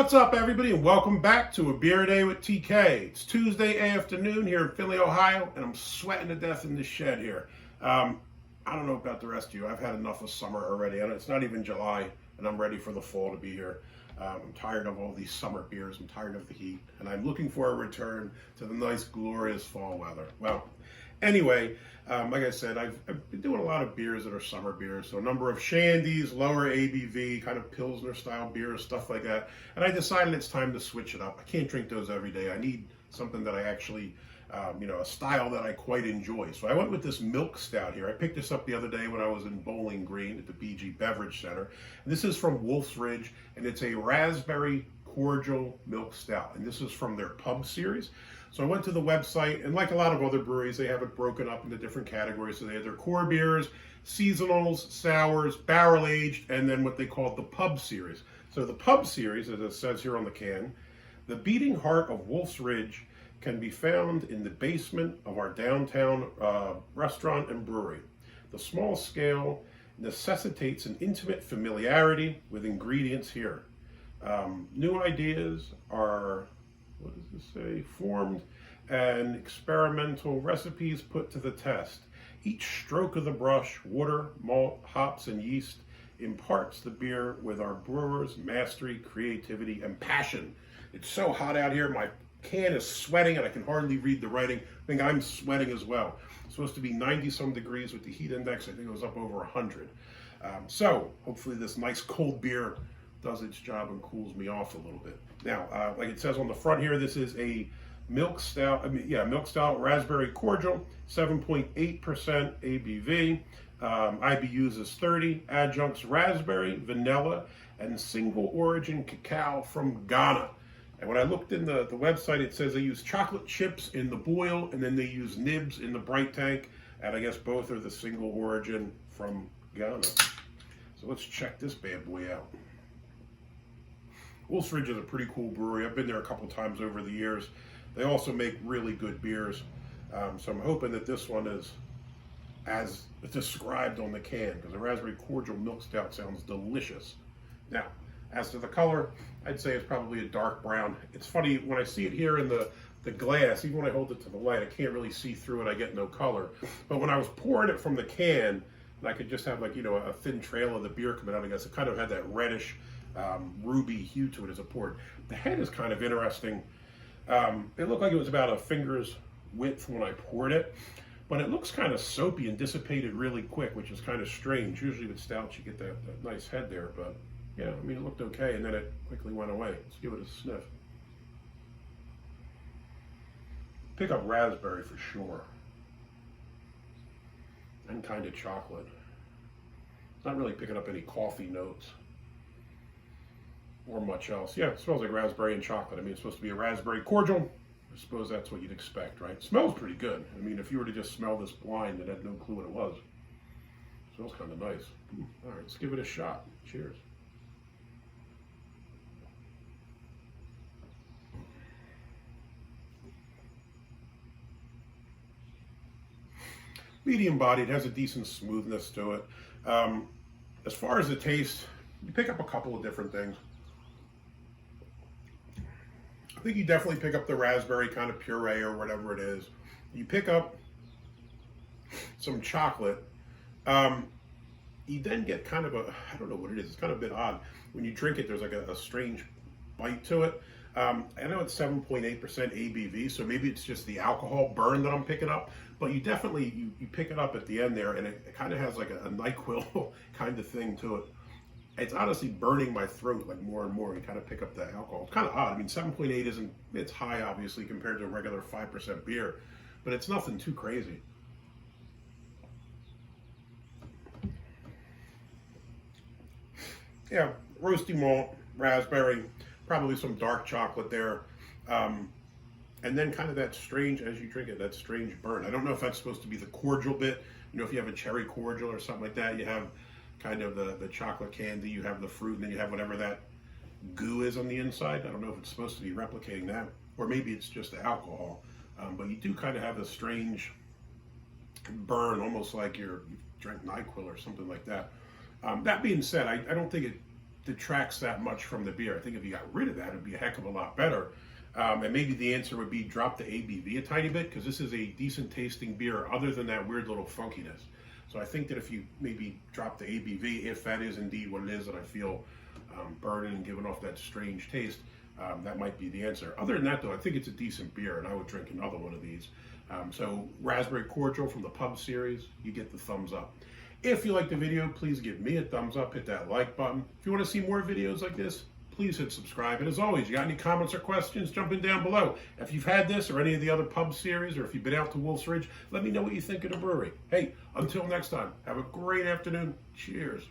What's up, everybody, and welcome back to A Beer Day with TK. It's Tuesday afternoon here in Philly, Ohio, and I'm sweating to death in this shed here. I don't know about the rest of you. I've had enough of summer already. It's not even July, and I'm ready for the fall to be here. I'm tired of all these summer beers. I'm tired of the heat, and I'm looking for a return to the nice, glorious fall weather. Well, anyway, like I said, I've been doing a lot of beers that are summer beers. So a number of shandies, lower ABV, kind of Pilsner style beers, stuff like that. And I decided it's time to switch it up. I can't drink those every day. I need something that I actually, a style that I quite enjoy. So I went with this milk stout here. I picked this up the other day when I was in Bowling Green at the BG Beverage Center. And this is from Wolf's Ridge, and it's a raspberry cordial milk stout. And this is from their pub series. So I went to the website, and like a lot of other breweries, they have it broken up into different categories. So they have their core beers, seasonals, sours, barrel-aged, and then what they call the pub series. So the pub series, as it says here on the can, the beating heart of Wolf's Ridge can be found in the basement of our downtown restaurant and brewery. The small scale necessitates an intimate familiarity with ingredients here. New ideas are, what does this say? Formed and experimental recipes put to the test. Each stroke of the brush, water, malt, hops, and yeast imparts the beer with our brewers' mastery, creativity, and passion. It's so hot out here. My can is sweating and I can hardly read the writing. I think I'm sweating as well. It's supposed to be 90 some degrees with the heat index. I think it was up over 100. So hopefully this nice cold beer does its job and cools me off a little bit. Now, like it says on the front here, this is a milk stout, milk stout raspberry cordial, 7.8% ABV. IBUs is 30, adjuncts raspberry, vanilla, and single origin cacao from Ghana. And when I looked in the website, it says they use chocolate chips in the boil, and then they use nibs in the bright tank, and I guess both are the single origin from Ghana. So let's check this bad boy out. Wolf's Ridge is a pretty cool brewery. I've been there a couple times over the years. They also make really good beers. So I'm hoping that this one is as described on the can, because the raspberry cordial milk stout sounds delicious. Now, as to the color, I'd say it's probably a dark brown. It's funny, when I see it here in the glass, even when I hold it to the light, I can't really see through it. I get no color. But when I was pouring it from the can, and I could just have a thin trail of the beer coming out, I guess it kind of had that reddish, ruby hue to it as it poured. The head is kind of interesting. It looked like it was about a finger's width when I poured it, but it looks kind of soapy and dissipated really quick, which is kind of strange. Usually with stouts you get that nice head there, but yeah, I mean, it looked okay, and then it quickly went away. Let's give it a sniff. Pick up raspberry for sure, and kind of chocolate. It's not really picking up any coffee notes or much else. Yeah, it smells like raspberry and chocolate. I mean, it's supposed to be a raspberry cordial. I suppose that's what you'd expect, right? It smells pretty good. I mean, if you were to just smell this blind and had no clue what it was, it smells kind of nice. All right, let's give it a shot. Cheers. Medium bodied, has a decent smoothness to it. As far as the taste, you pick up a couple of different things. I think you definitely pick up the raspberry kind of puree or whatever it is. You pick up some chocolate. You then get kind of I don't know what it is. It's kind of a bit odd. When you drink it, there's like a strange bite to it. I know it's 7.8% ABV, so maybe it's just the alcohol burn that I'm picking up. But you definitely, you pick it up at the end there, and it kind of has like a NyQuil kind of thing to it. It's honestly burning my throat like more and more. You kind of pick up the alcohol. It's kind of odd. I mean, 7.8 isn't, it's high obviously compared to a regular 5% beer, but it's nothing too crazy. Yeah, roasty malt, raspberry, probably some dark chocolate there. And then kind of that strange, as you drink it, that strange burn. I don't know if that's supposed to be the cordial bit. You know, if you have a cherry cordial or something like that, you have kind of the chocolate candy, you have the fruit, and then you have whatever that goo is on the inside. I don't know if it's supposed to be replicating that, or maybe it's just the alcohol. But you do kind of have this strange burn, almost like you drank NyQuil or something like that. That being said, I don't think it detracts that much from the beer. I think if you got rid of that, it'd be a heck of a lot better. And maybe the answer would be drop the ABV a tiny bit, because this is a decent tasting beer other than that weird little funkiness. So I think that if you maybe drop the ABV, if that is indeed what it is that I feel burning and giving off that strange taste, that might be the answer. Other than that, though, I think it's a decent beer, and I would drink another one of these. So Raspberry Cordial from the Pub series, you get the thumbs up. If you like the video, please give me a thumbs up, hit that like button. If you want to see more videos like this, please hit subscribe. And as always, you got any comments or questions, jump in down below. If you've had this or any of the other Pub series, or if you've been out to Wolf's Ridge, let me know what you think of the brewery. Hey, until next time, have a great afternoon. Cheers.